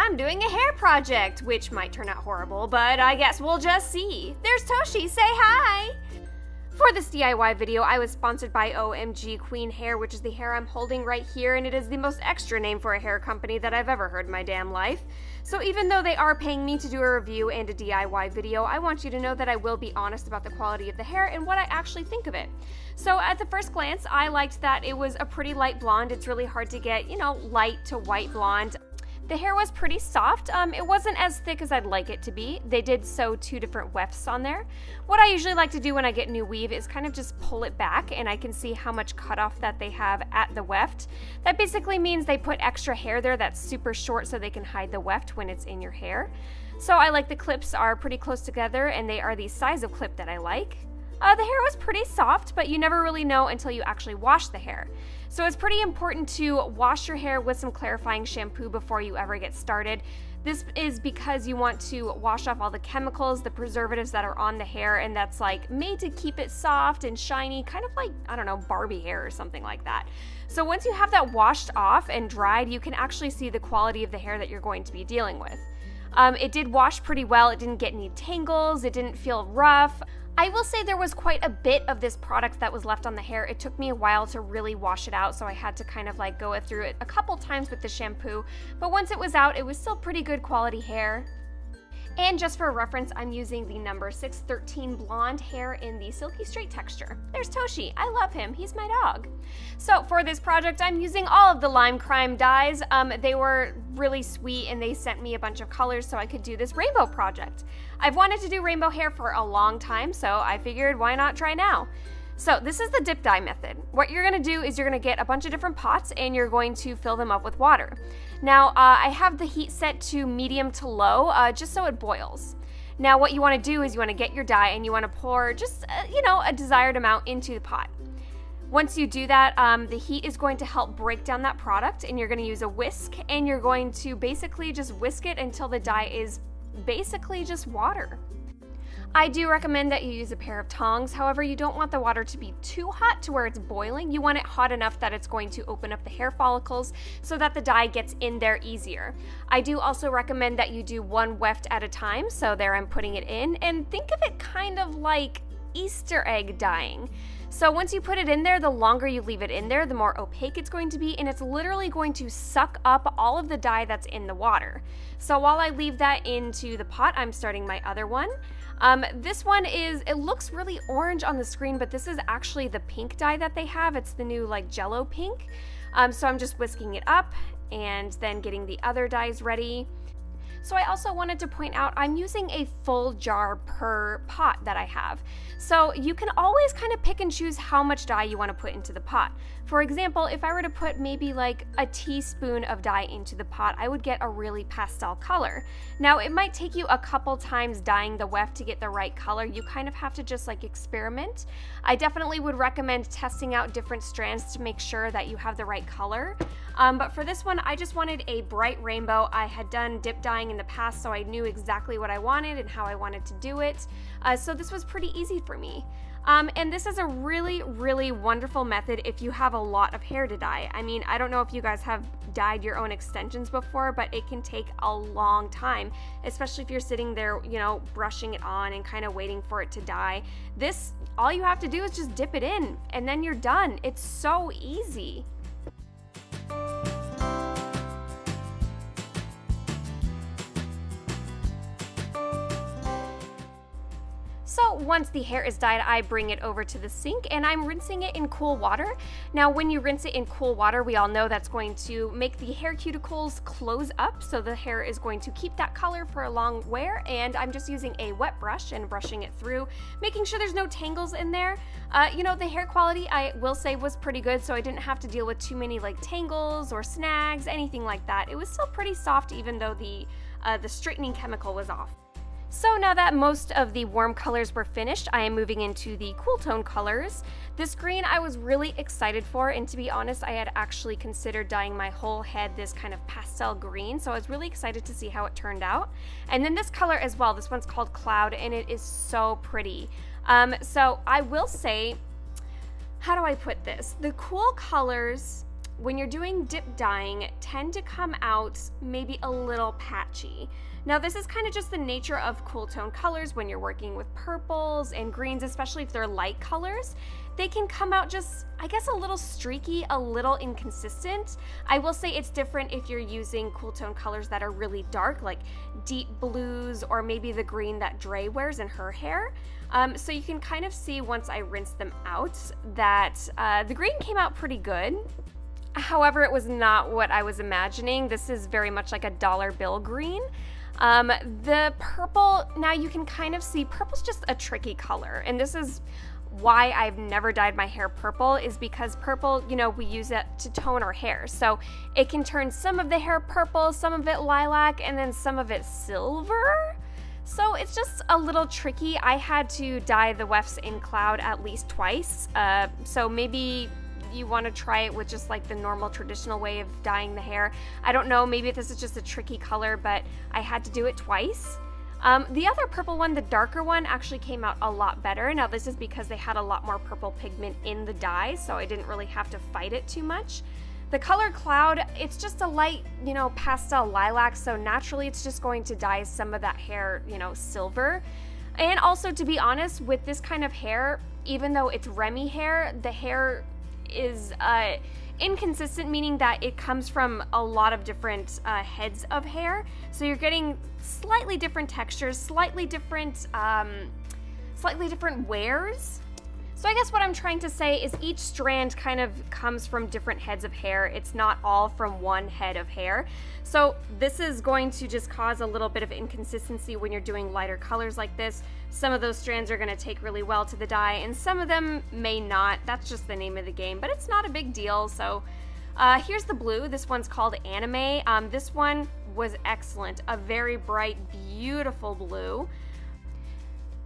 I'm doing a hair project, which might turn out horrible, but I guess we'll just see. There's Toshi, say hi! For this DIY video, I was sponsored by OMG Queen Hair, which is the hair I'm holding right here, and it is the most extra name for a hair company that I've ever heard in my damn life. So even though they are paying me to do a review and a DIY video, I want you to know that I will be honest about the quality of the hair and what I actually think of it. So at the first glance, I liked that it was a pretty light blonde. It's really hard to get, light to white blonde. The hair was pretty soft. It wasn't as thick as I'd like it to be. They did sew 2 different wefts on there. What I usually like to do when I get new weave is kind of just pull it back, and I can see how much cutoff that they have at the weft. That basically means they put extra hair there that's super short so they can hide the weft when it's in your hair. So I like the clips are pretty close together, and they are the size of clip that I like. The hair was pretty soft, but you never really know until you actually wash the hair. So it's pretty important to wash your hair with some clarifying shampoo before you ever get started. This is because you want to wash off all the chemicals, the preservatives that are on the hair, and that's like made to keep it soft and shiny, kind of like, I don't know, Barbie hair or something like that. So once you have that washed off and dried, you can actually see the quality of the hair that you're going to be dealing with. It did wash pretty well. It didn't get any tangles. It didn't feel rough. I will say there was quite a bit of this product that was left on the hair. It took me a while to really wash it out, so I had to kind of like go through it a couple times with the shampoo, but once it was out, it was still pretty good quality hair. And just for reference, I'm using the number 613 blonde hair in the silky straight texture. There's Toshi. I love him. He's my dog. So for this project, I'm using all of the LIMECRIME dyes. They were really sweet, and they sent me a bunch of colors so I could do this rainbow project. I've wanted to do rainbow hair for a long time, so I figured why not try now? So this is the dip dye method. What you're gonna do is you're gonna get a bunch of different pots and you're going to fill them up with water. Now, I have the heat set to medium to low, just so it boils. Now, what you wanna do is you wanna get your dye and you wanna pour just, a desired amount into the pot. Once you do that, the heat is going to help break down that product, and you're gonna use a whisk, and you're going to basically just whisk it until the dye is basically just water. I do recommend that you use a pair of tongs. However, you don't want the water to be too hot to where it's boiling. You want it hot enough that it's going to open up the hair follicles so that the dye gets in there easier. I do also recommend that you do 1 weft at a time. So there I'm putting it in, and think of it kind of like Easter egg dyeing. So once you put it in there, the longer you leave it in there, the more opaque it's going to be, and it's literally going to suck up all of the dye that's in the water. So while I leave that into the pot, I'm starting my other one. This one it looks really orange on the screen, but this is actually the pink dye that they have. It's the new like Jello pink. So I'm just whisking it up and then getting the other dyes ready. So I also wanted to point out I'm using a full jar per pot that I have. So you can always kind of pick and choose how much dye you want to put into the pot. For example, if I were to put maybe like a teaspoon of dye into the pot, I would get a really pastel color. Now it might take you a couple times dyeing the weft to get the right color. You kind of have to just like experiment. I definitely would recommend testing out different strands to make sure that you have the right color. But for this one, I just wanted a bright rainbow. I had done dip dyeing in the past, so I knew exactly what I wanted and how I wanted to do it. So this was pretty easy for me. And this is a really, really wonderful method if you have a lot of hair to dye. I mean, I don't know if you guys have dyed your own extensions before, but it can take a long time, especially if you're sitting there, brushing it on and kind of waiting for it to dye. This, all you have to do is just dip it in, and then you're done. It's so easy. So once the hair is dyed, I bring it over to the sink and I'm rinsing it in cool water. Now when you rinse it in cool water, we all know that's going to make the hair cuticles close up, so the hair is going to keep that color for a long wear, and I'm just using a wet brush and brushing it through, making sure there's no tangles in there. The hair quality, I will say, was pretty good, so I didn't have to deal with too many like tangles or snags, anything like that. It was still pretty soft even though the straightening chemical was off. So now that most of the warm colors were finished, I am moving into the cool tone colors. This green I was really excited for, and to be honest, I had actually considered dyeing my whole head this kind of pastel green, so I was really excited to see how it turned out. And then this color as well, this one's called Cloud, and it is so pretty. So I will say, how do I put this? The cool colors when you're doing dip dyeing, tend to come out maybe a little patchy. Now this is kind of just the nature of cool tone colors. When you're working with purples and greens, especially if they're light colors, they can come out just, I guess, a little streaky, a little inconsistent. I will say it's different if you're using cool tone colors that are really dark, like deep blues, or maybe the green that Dre wears in her hair. So you can kind of see once I rinse them out that the green came out pretty good. However, it was not what I was imagining. This is very much like a dollar bill green. The purple, now you can kind of see purple's just a tricky color, and this is why I've never dyed my hair purple, is because purple, you know, we use it to tone our hair. So it can turn some of the hair purple, some of it lilac, and then some of it silver. So it's just a little tricky. I had to dye the wefts in cloud at least twice. So maybe you want to try it with just like the normal traditional way of dyeing the hair. I don't know, maybe this is just a tricky color, but I had to do it twice. The other purple one, the darker one, actually came out a lot better. Now this is because they had a lot more purple pigment in the dye, so I didn't really have to fight it too much. The color cloud, it's just a light, you know, pastel lilac, so naturally it's just going to dye some of that hair, you know, silver. And also, to be honest, with this kind of hair, even though it's Remy hair, the hair is inconsistent, meaning that it comes from a lot of different heads of hair. So you're getting slightly different textures, slightly different wears. So I guess what I'm trying to say is each strand kind of comes from different heads of hair. It's not all from one head of hair. So this is going to just cause a little bit of inconsistency when you're doing lighter colors like this. Some of those strands are going to take really well to the dye, and some of them may not. That's just the name of the game, but it's not a big deal. So here's the blue. This one's called Anime. This one was excellent. A very bright, beautiful blue.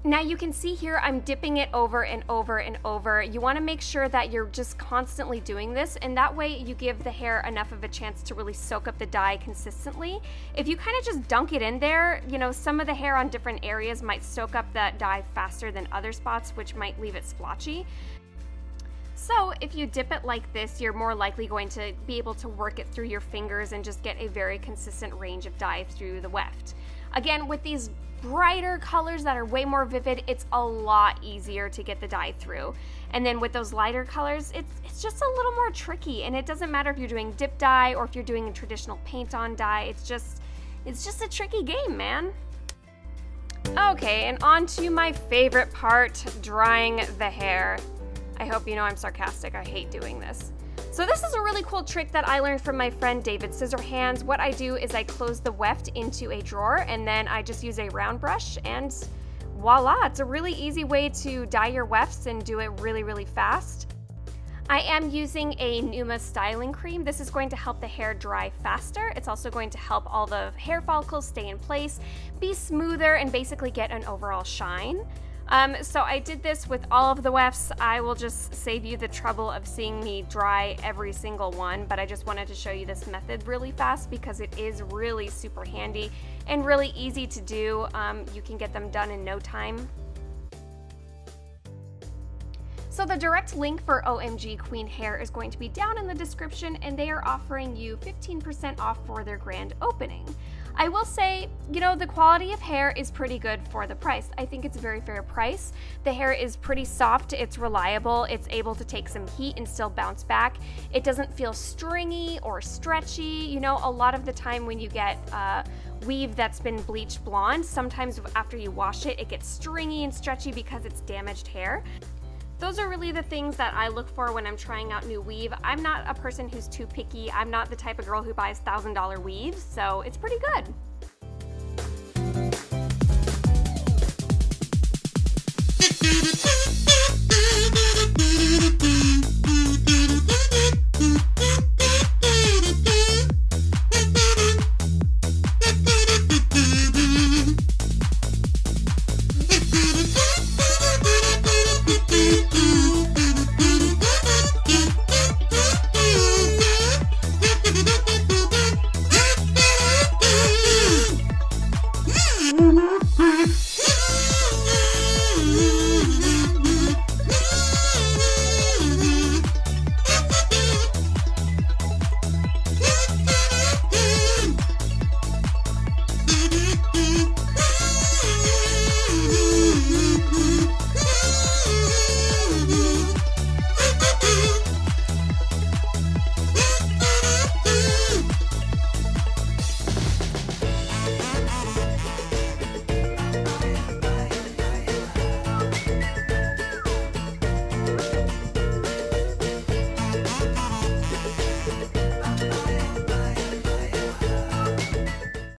Now you can see here I'm dipping it over and over and over. You want to make sure that you're just constantly doing this, and that way you give the hair enough of a chance to really soak up the dye consistently. If you kind of just dunk it in there, you know, some of the hair on different areas might soak up that dye faster than other spots, which might leave it splotchy. So if you dip it like this, you're more likely going to be able to work it through your fingers and just get a very consistent range of dye through the weft. Again, with these brighter colors that are way more vivid, it's a lot easier to get the dye through. And then with those lighter colors, it's just a little more tricky, and it doesn't matter if you're doing dip dye or if you're doing a traditional paint-on dye. It's just a tricky game, man. Okay, and on to my favorite part, drying the hair. I hope you know I'm sarcastic. I hate doing this. So this is a really cool trick that I learned from my friend David Scissorhands. What I do is I close the weft into a drawer, and then I just use a round brush, and voila, it's a really easy way to dye your wefts and do it really, really fast. I am using a Numa styling cream. This is going to help the hair dry faster. It's also going to help all the hair follicles stay in place, be smoother, and basically get an overall shine. So I did this with all of the wefts. I will just save you the trouble of seeing me dry every single one, but I just wanted to show you this method really fast because it is really super handy and really easy to do. You can get them done in no time. So the direct link for OMG Queen Hair is going to be down in the description, and they are offering you 15% off for their grand opening. I will say, you know, the quality of hair is pretty good for the price. I think it's a very fair price. The hair is pretty soft, it's reliable, it's able to take some heat and still bounce back. It doesn't feel stringy or stretchy. You know, a lot of the time when you get weave that's been bleached blonde, sometimes after you wash it, it gets stringy and stretchy because it's damaged hair. Those are really the things that I look for when I'm trying out new weave. I'm not a person who's too picky. I'm not the type of girl who buys $1,000 weaves, so it's pretty good.